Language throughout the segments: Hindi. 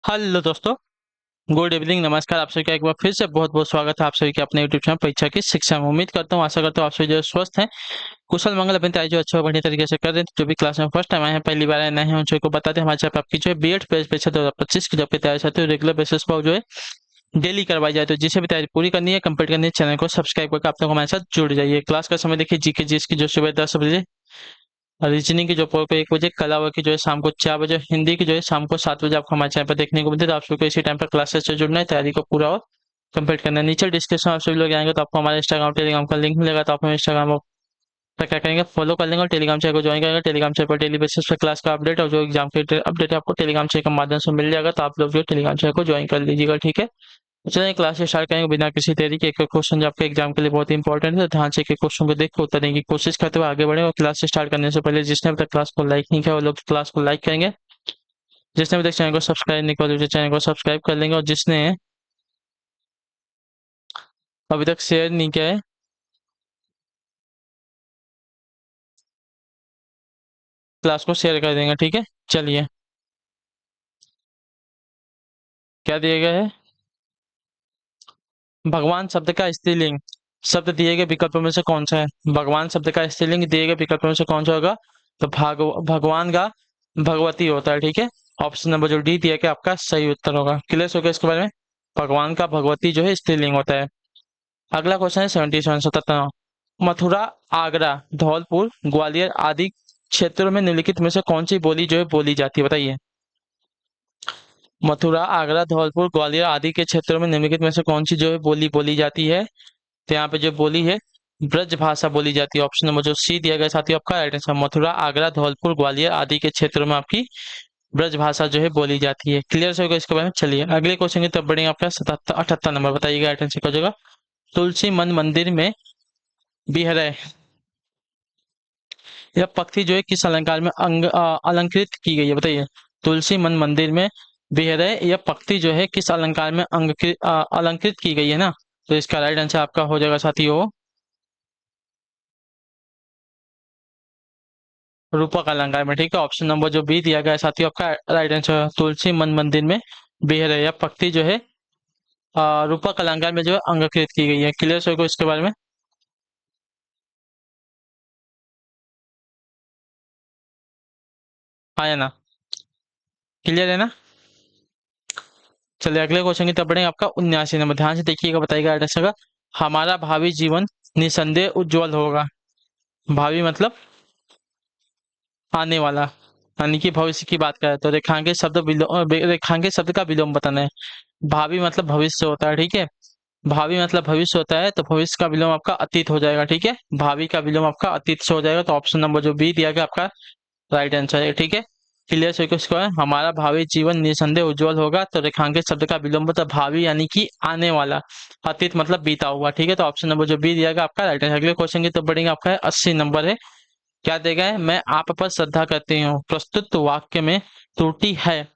हेलो दोस्तों। गुड इवनिंग, नमस्कार। आप सभी का एक बार फिर से बहुत बहुत स्वागत है आप सभी के अपने यूट्यूब चैनल परीक्षा की शिक्षा में। उम्मीद करता हूँ, आशा करता हूँ आप सभी जो स्वस्थ हैं, कुशल मंगल अपनी तैयारी जो अच्छा और बढ़िया तरीके से कर रहे हैं। तो जो भी क्लास में फर्स्ट टाइम आए हैं, पहली बार आए नए हैं, उन सभी को बता दें हमारे चैनल पर आपकी जो है बीएड परीक्षा 2025 की जो आपकी तैयारी चाहते हो रेगुलर बेसिस पर जो है डेली करवाई जाए। तो जिसे भी तैयारी पूरी करनी है, कंप्लीट करनी है, चैनल को सब्सक्राइब करके आप लोग हमारे साथ जुड़ जाइए। क्लास का समय देखिए, जीके जीएस की जो सुबह 10 बजे, रीजनिंग की जो पोल को 1 बजे, कला वर्ग की जो है शाम को 4 बजे, हिंदी की जो है शाम को 7 बजे आपको हमारे चैनल पर देखने को मिलती है। तो आप सभी को इसी टाइम पर क्लासेस से जुड़ना है, तैयारी को पूरा और कंप्लीट करना है। नीचे डिस्क्रिप्शन आप सभी लोग आएंगे तो आपको हमारे इंस्टाग्राम टेलीग्राम का लिंक मिलेगा। तो आप हमें इंस्टाग्राम पर क्या करेंगे, फॉलो कर लेंगे और टेलीग्राम चैनल को ज्वाइन करेंगे। टेलीग्राम चैनल पर डेली बेसिस पर क्लास का अपडेट और जो एग्जाम के अपडेट है आपको टेलीग्राम चैनल के माध्यम से मिल जाएगा। तो आप लोग जो टेलीग्राम चैनल को ज्वाइन कर लीजिएगा, ठीक है। तो चलिए क्लास स्टार्ट करेंगे बिना किसी देरी के। एक क्वेश्चन जो आपके एग्जाम के लिए बहुत ही इंपॉर्टेंट है, तो ध्यान से एक क्वेश्चन को देख के उत्तर देने की कोशिश करते हुए आगे बढ़े। और क्लास स्टार्ट करने से पहले जिसने अभी तक क्लास को लाइक नहीं किया वो लोग क्लास को लाइक करेंगे। जिसने अभी तक चैनल को सब्सक्राइब नहीं किया वो चैनल को सब्सक्राइब कर लेंगे। और जिसने अभी तक शेयर नहीं किया है, क्लास को शेयर कर देंगे, ठीक है। चलिए, क्या दिया गया है। भगवान शब्द का स्त्रीलिंग शब्द दिए गए विकल्पों में से कौन सा है। भगवान शब्द का स्त्रीलिंग दिए गए विकल्पों में से कौन सा होगा। तो भगवान का भगवती होता है, ठीक है। ऑप्शन नंबर जो डी दिया गया आपका सही उत्तर होगा। क्लियर हो गया इसके बारे में। भगवान का भगवती जो है स्त्रीलिंग होता है। अगला क्वेश्चन है 77 77। मथुरा, आगरा, धौलपुर, ग्वालियर आदि क्षेत्रों में निम्नलिखित में से कौन सी बोली जो है बोली जाती है, बताइए। मथुरा, आगरा, धौलपुर, ग्वालियर आदि के क्षेत्रों में निम्नलिखित में से कौन सी जो है बोली बोली जाती है। तो यहाँ पे जो बोली है ब्रज भाषा बोली जाती है। ऑप्शन नंबर जो सी दिया गया साथियों आपका राइट आंसर। मथुरा, आगरा, धौलपुर, ग्वालियर आदि के क्षेत्रों में आपकी ब्रज भाषा जो है बोली जाती है। क्लियर से होगा इसके बारे में। चलिए अगले क्वेश्चन की तरफ बढ़ेंगे। आपका 78 नंबर बताइएगा राइट आंसर का जगह। तुलसी मन मंदिर में बिहरय यह पक्षी जो है किस अलंकार में अलंकृत की गई है, बताइए। तुलसी मन मंदिर में बिहरय यह पक्षी जो है किस अलंकार में अलंकृत की गई है ना। तो इसका राइट आंसर आपका हो जाएगा साथियों रूपक अलंकार में, ठीक है। ऑप्शन नंबर जो बी दिया गया है साथियों आपका राइट आंसर। तुलसी मन मंदिर में बिहरय यह पक्षी जो है रूपक अलंकार में जो है अंगकृत की गई है। क्लियर हो इसके बारे में। हाँ या ना, क्लियर है ना। चलिए अगले क्वेश्चन की तरफ बढ़ेंगे। आपका 79 नंबर ध्यान से देखिएगा, बताइएगा राइट आंसर का। हमारा भावी जीवन निसंदेह उज्जवल होगा। भावी मतलब आने वाला, यानी कि भविष्य की बात करें तो रेखांकित शब्द का विलोम बताना है। भावी मतलब भविष्य होता है, ठीक है। भावी मतलब भविष्य होता है, तो भविष्य का विलोम आपका अतीत हो जाएगा, ठीक है। भावी का विलोम आपका अतीत से हो जाएगा। तो ऑप्शन नंबर जो बी दिया गया आपका राइट आंसर है, ठीक है। क्लियर से इसको है। हमारा भावी जीवन निसंदेह उज्जवल होगा, तो रेखांकित शब्द का विलोम मतलब भावी यानी कि आने वाला, अतीत मतलब बीता हुआ, ठीक है। तो ऑप्शन नंबर जो बी दिया गया आपका राइट आंसर। अगले क्वेश्चन की तो बढ़ेंगे। आपका है 80 नंबर है। क्या देगा है, मैं आप पर श्रद्धा करती हूँ प्रस्तुत वाक्य में त्रुटि है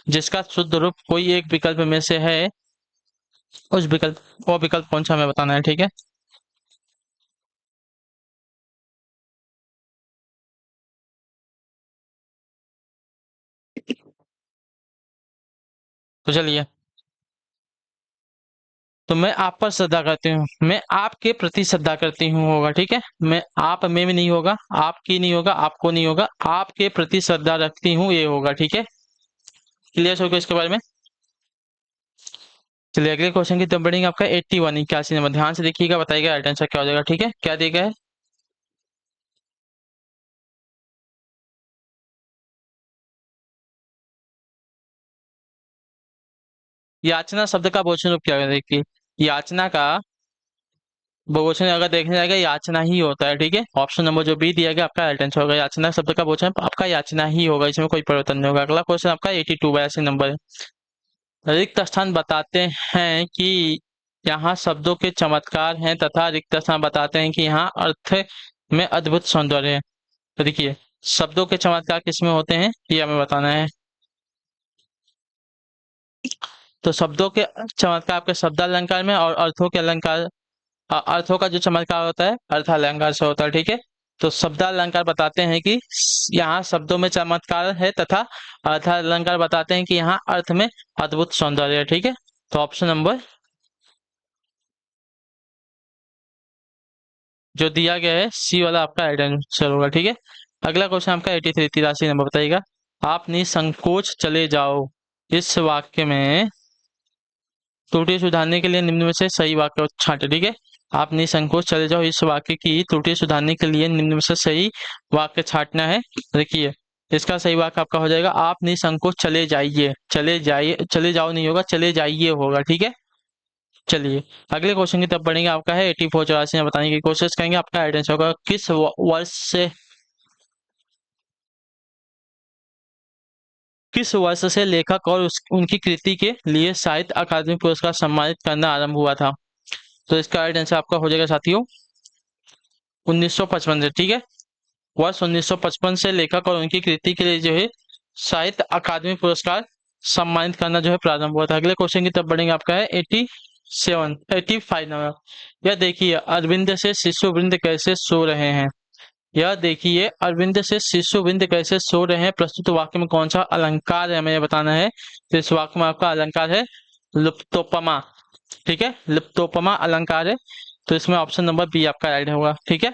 जिसका शुद्ध रूप कोई एक विकल्प में से है। उस विकल्प वो विकल्प कौन सा हमें बताना है, ठीक है। तो चलिए, तो मैं आप पर श्रद्धा करती हूँ, मैं आपके प्रति श्रद्धा करती हूँ होगा, ठीक है। मैं आप में भी नहीं होगा, आपकी नहीं होगा, आपको नहीं होगा, आपके प्रति श्रद्धा रखती हूँ ये होगा, ठीक है। क्लियर हो गया इसके बारे में। चलिए अगले क्वेश्चन की तरफ बढ़ेंगे। आपका 81 नंबर ध्यान से देखिएगा, बताइएगा राइट आंसर क्या हो जाएगा, ठीक है। क्या देगा है, याचना शब्द का बहुवचन रूप क्या है, देखिए। याचना का बहुवचन अगर देखने जाएगा याचना ही होता है, ठीक है। ऑप्शन नंबर जो बी दिया गया आपका राइट आंसर होगा। याचना शब्द का बहुवचन आपका याचना ही होगा, इसमें कोई परिवर्तन नहीं होगा। अगला क्वेश्चन आपका 82 82 नंबर है। रिक्त स्थान बताते हैं कि यहाँ शब्दों के चमत्कार हैं तथा रिक्त स्थान बताते हैं कि यहाँ अर्थ में अद्भुत सौंदर्य है। तो देखिए, शब्दों के चमत्कार किसमें होते हैं ये हमें बताना है। तो शब्दों के चमत्कार आपके शब्दालंकार में और अर्थों के अलंकार, अर्थों का जो चमत्कार होता है अर्थ अलंकार से होता है, ठीक है। तो शब्दालंकार बताते हैं कि यहाँ शब्दों में चमत्कार है तथा अर्थालंकार बताते हैं कि यहाँ अर्थ में अद्भुत सौंदर्य है। ठीक है, तो ऑप्शन नंबर जो दिया गया है सी वाला आपका राइट आंसर होगा। ठीक है, अगला क्वेश्चन आपका 83 83 नंबर बताइएगा। आप निसंकोच चले जाओ, इस वाक्य में त्रुटि सुधारने के लिए निम्न में से सही वाक्य छांटे। ठीक है, आप निसंकोच चले जाओ, इस वाक्य की त्रुटि सुधारने के लिए निम्न में से सही वाक्य छांटना है। देखिए, इसका सही वाक्य आपका हो जाएगा आप निसंकोच चले जाइए। चले जाइए, चले जाओ नहीं होगा, चले जाइए होगा। ठीक है, चलिए अगले क्वेश्चन की तरफ बढ़ेंगे। आपका है 84 84 बताने की कोशिश करेंगे। आपका आइडेंस होगा किस वर्ष से लेखक और उनकी कृति के लिए साहित्य अकादमी पुरस्कार सम्मानित करना आरंभ हुआ था। तो इसका राइट आंसर आपका हो जाएगा साथियों 1955 से। ठीक है, वर्ष 1955 से लेखक और उनकी कृति के लिए जो है साहित्य अकादमी पुरस्कार सम्मानित करना जो है प्रारंभ हुआ था। अगले क्वेश्चन की तरफ बढ़ेंगे। आपका है 87 85 नंबर। यह देखिए अरविंद से शिशुवृंद कैसे सो रहे हैं। यह देखिए अरविंद से शिशुवृंद कैसे सो रहे हैं, प्रस्तुत वाक्य में कौन सा अलंकार है, हमें यह बताना है। तो इस वाक्य में आपका अलंकार है लुप्तोपमा। ठीक है, लुप्तोपमा अलंकार है, तो इसमें ऑप्शन नंबर बी आपका राइट होगा। ठीक है,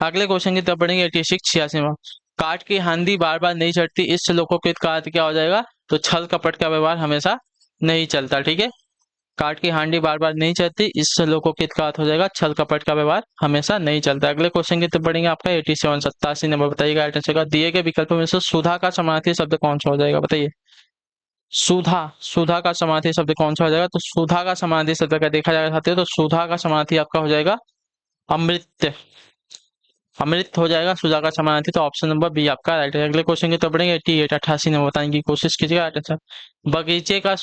अगले क्वेश्चन की तरफ बढ़ेंगे 86 86 में। काट की हांडी बार बार नहीं चढ़ती, इस श्लोकोक्ति का अर्थ क्या हो जाएगा। तो छल कपट का व्यवहार हमेशा नहीं चलता। ठीक है, काट की हांडी बार बार नहीं चलती, इस श्लोकोक्ति का अर्थ हो जाएगा छल कपट का व्यवहार हमेशा नहीं चलता। अगले क्वेश्चन की तरफ बढ़ेंगे। आपका 87 87 नंबर बताइएगा राइट आंसर का। दिए गए विकल्पों में से सुधा का समानार्थी शब्द कौन सा हो जाएगा, बताइए। सुधा, सुधा का समानार्थी शब्द कौन सा हो जाएगा। तो सुधा का समानार्थी शब्द का देखा जाएगा साथियों, तो सुधा का समानार्थी आपका हो जाएगा अमृत। अमृत हो जाएगा सुधा का समानार्थी, तो ऑप्शन नंबर बी आपका राइट है। अगले क्वेश्चन की तरफ बढ़ेंगे 88 88 नंबर बताने की कोशिश कीजिएगा राइट आंसर। बगीचे का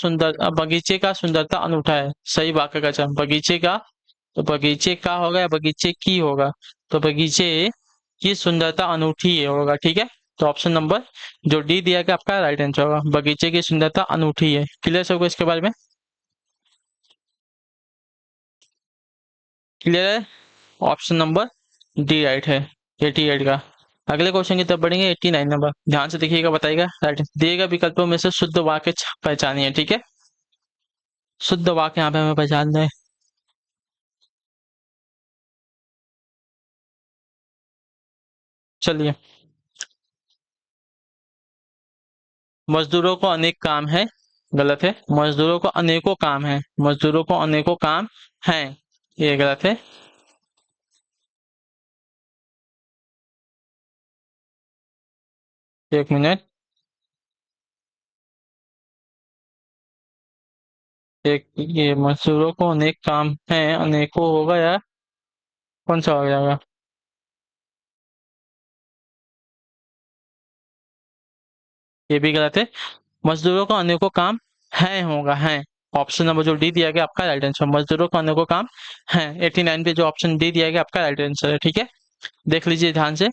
सुंदरता अनूठा है, सही वाक्य का चयन। बगीचे का, तो बगीचे का होगा या बगीचे की होगा। तो बगीचे की सुंदरता अनूठी है होगा। ठीक है, तो ऑप्शन नंबर जो डी दिया गया आपका राइट आंसर होगा, बगीचे की सुंदरता अनूठी है। क्लियर सबको इसके बारे में, क्लियर है। ऑप्शन नंबर डी राइट है 88 का। अगले क्वेश्चन की तरफ बढ़ेंगे 89 नंबर। ध्यान से देखिएगा, बताइएगा राइट। दिए गए विकल्पों में से शुद्ध वाक्य पहचानिए। ठीक है, शुद्ध वाक्य यहाँ पे हमें पहचानना है। चलिए, मजदूरों को अनेक काम है, गलत है। मजदूरों को अनेकों काम है, मजदूरों को अनेकों काम है, ये गलत है। एक मिनट, एक ये मजदूरों को अनेक काम है, अनेकों होगा या कौन सा हो जाएगा। ये भी गलत है। मजदूरों को अनेकों काम है होगा, है। ऑप्शन नंबर जो डी दिया गया आपका राइट आंसर, मजदूरों को अनेकों काम है। 89 पे जो ऑप्शन डी दिया गया आपका राइट आंसर है। ठीक है, देख लीजिए ध्यान से।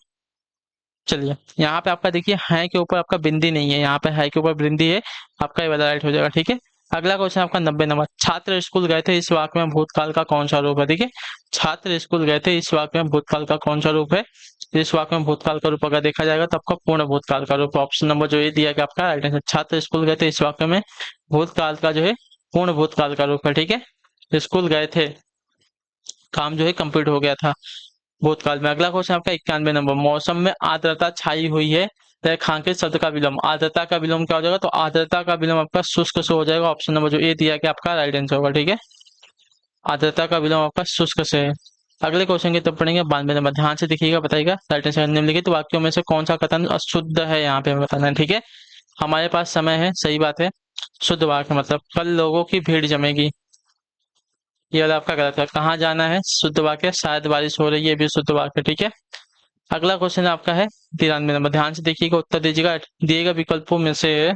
चलिए, यहाँ पे आपका देखिए है के ऊपर आपका बिंदी नहीं है, यहाँ पे है के ऊपर बिंदी है, आपका ये वाला राइट हो जाएगा। ठीक है, अगला क्वेश्चन आपका 90 नंबर। छात्र स्कूल गए थे, इस वाक्य में भूतकाल का कौन सा रूप है। देखिए, छात्र स्कूल गए थे, इस वाक्य में भूतकाल का कौन सा रूप है। इस वाक्य में भूतकाल का रूप अगर देखा जाएगा तो आपका पूर्ण भूतकाल का रूप, ऑप्शन नंबर जो ये दिया गया आपका राइट आंसर। छात्र स्कूल गए थे, इस वाक्य में भूतकाल का जो है पूर्ण भूतकाल का रूप है। ठीक है, स्कूल गए थे, काम जो है कंप्लीट हो गया था भूतकाल में। अगला क्वेश्चन आपका 91 नंबर। मौसम में आर्द्रता छाई हुई है, रेखांकित शब्द का विलोम। आर्द्रता का विलोम क्या हो जाएगा। तो आर्द्रता का विलोम आपका शुष्क से हो जाएगा, ऑप्शन नंबर जो ए दिया गया आपका राइट आंसर होगा। ठीक है, आर्द्रता का विलोम आपका शुष्क से है। अगले क्वेश्चन की तरफ पढ़ेंगे 92 नंबर। ध्यान से देखिएगा, बताइएगा राइट आंसर। निम्नलिखित वाक्यों में से कौन सा कथन अशुद्ध है, यहाँ पे हमें बताना है। ठीक है, हमारे पास समय है, सही बात है। शुद्ध वाक्य मतलब कल लोगों की भीड़ जमेगी, ये वाला आपका गलत है। कहाँ जाना है, शुद्ध वाक्य। शायद बारिश हो रही है, भी शुद्ध वाक्य। ठीक है, अगला क्वेश्चन आपका है 93 नंबर। ध्यान से देखिएगा, उत्तर दीजिएगा। दिए गए विकल्पों में से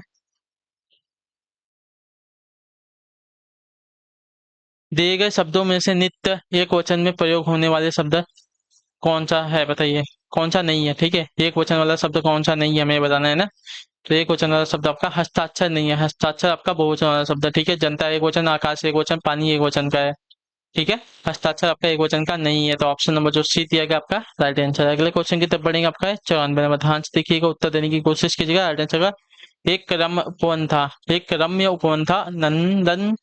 दिए गए शब्दों में से नित्य एक वचन में प्रयोग होने वाले शब्द कौन सा है, बताइए। कौन सा नहीं है। ठीक है, एक वचन वाला शब्द कौन सा नहीं है, हमें बताना है ना। तो एक वचन वाला शब्द आपका हस्ताक्षर नहीं है, हस्ताक्षर आपका बहुवचन वाला शब्द है। ठीक है, जनता एक वचन, आकाश एक वचन, पानी एक वचन का है। ठीक है। हस्ताक्षर आपका एक वचन का नहीं है, तो ऑप्शन नंबर जो सी दिया गया आपका राइट आंसर। अगले क्वेश्चन की तरफ बढ़ेंगे, आपका है 94 नंबर। ध्यान से देखिएगा, उत्तर देने की कोशिश कीजिएगा। राइट आंसर का एक रम्य उपवन था, एक रम्य उपवन था नंदन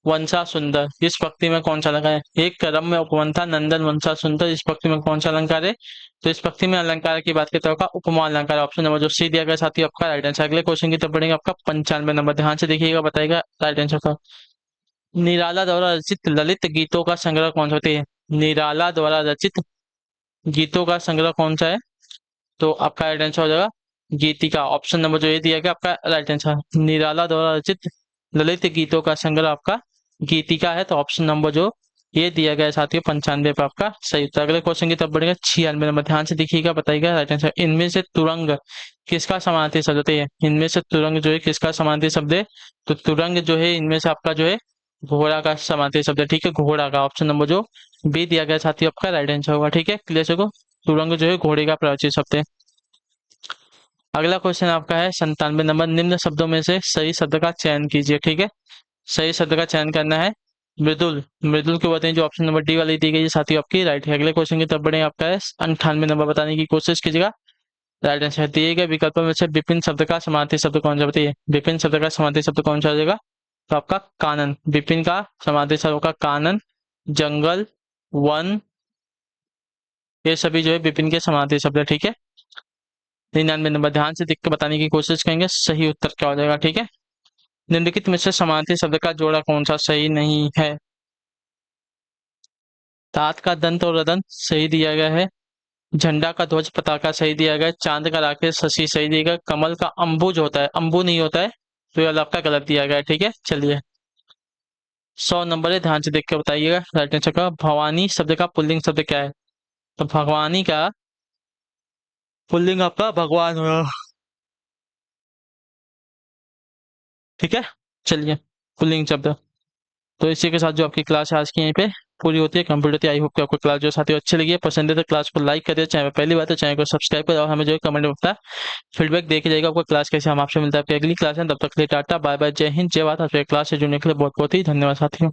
वंशा सुंदर, इस पंक्ति में कौन सा अलंकार है? एक रम्य उपवन था नंदन वंशा सुंदर, इस पंक्ति में कौन सा अलंकार है? तो इस पंक्ति में अलंकार की बात करते होगा उपमा अलंकार। ऑप्शन नंबर जो सी दिया गया साथी आपका राइट आंसर। अगले क्वेश्चन की तरफ बढ़ेंगे, आपका 95 नंबर। ध्यान से देखिएगा, बताएगा राइट आंसर का। निराला द्वारा रचित ललित गीतों का संग्रह कौन सा है? निराला द्वारा रचित गीतों का संग्रह कौन सा है? तो आपका राइट आंसर हो जाएगा गीतिका। ऑप्शन नंबर जो ये दिया गया आपका राइट आंसर। निराला द्वारा रचित ललित गीतों का संग्रह आपका गीतिका है, तो ऑप्शन नंबर जो ये दिया गया है साथियों 95 पे आपका सही उत्तर। अगले क्वेश्चन की तरफ बढ़ेगा 96 नंबर। ध्यान से देखिएगा, बताइएगा राइट आंसर। इनमें से तुरंग किसका समानार्थी शब्द है? इनमें से तुरंग जो है किसका समानार्थी शब्द है? तो तुरंग जो है इनमें से आपका जो है घोड़ा का समानार्थी शब्द है। ठीक है, घोड़ा का। ऑप्शन नंबर जो बी दिया गया साथियों आपका राइट आंसर होगा। ठीक है, क्लियर को तुरंग जो है घोड़े का प्रवचित शब्द है। अगला क्वेश्चन आपका है 97 नंबर। निम्न शब्दों में से सही शब्द का चयन कीजिए। ठीक है, सही शब्द का चयन करना है। मृदुल, मृदुल क्यों बताएं? जो ऑप्शन नंबर डी वाली दी गई है साथी आपकी राइट है। अगले क्वेश्चन की तरफ बढ़े, आपका है 98 नंबर। बताने की कोशिश कीजिएगा। राइट आंसर दिए गए विकल्पों में से विपिन शब्द का समानार्थी शब्द कौन सा? बताइए, विपिन शब्द का समानार्थी शब्द कौन सा हो जाएगा? तो आपका कानन। विपिन का समानार्थी शब्द होगा कानन, जंगल, वन, ये सभी जो है विपिन के समानार्थी शब्द है। ठीक है, 99 नंबर। ध्यान से देख के बताने की कोशिश करेंगे सही उत्तर क्या हो जाएगा। ठीक है, निम्नलिखित में से समानार्थी शब्द का जोड़ा कौन सा सही नहीं है? तात का दंत और रदन सही दिया गया है। झंडा का ध्वज पताका सही दिया गया है। चांद का राकेश शशि सही दिया गया। कमल का अंबुज होता है, अंबु नहीं होता है, तो ये आपका गलत दिया गया है। ठीक है, चलिए 100 नंबर है। ध्यान से देख के बताइएगा राइट आंसर का। भवानी शब्द का पुल्लिंग शब्द क्या है? तो भगवानी का पुल्लिंग आपका भगवान होगा। ठीक है, चलिए पुल्लिंग शब्द। तो इसी के साथ जो आपकी क्लास है आज की यहीं पे पूरी होती है, कंप्लीट होती है। आई होप कि आपको क्लास जो साथियों अच्छी लगी है, पसंद है तो क्लास को लाइक करिए। चैनल पहली बात तो चैनल को सब्सक्राइब करें और हमें जो है कमेंट में अपना फीडबैक देके जाएगा आपको क्लास कैसे। हम आपसे मिलता है आपकी अगली क्लास है, तब तक के लिए टाटा बाय बाय, जय हिंद, जय भारत। आपसे क्लास से जुड़ने के लिए बहुत बहुत ही धन्यवाद साथियों।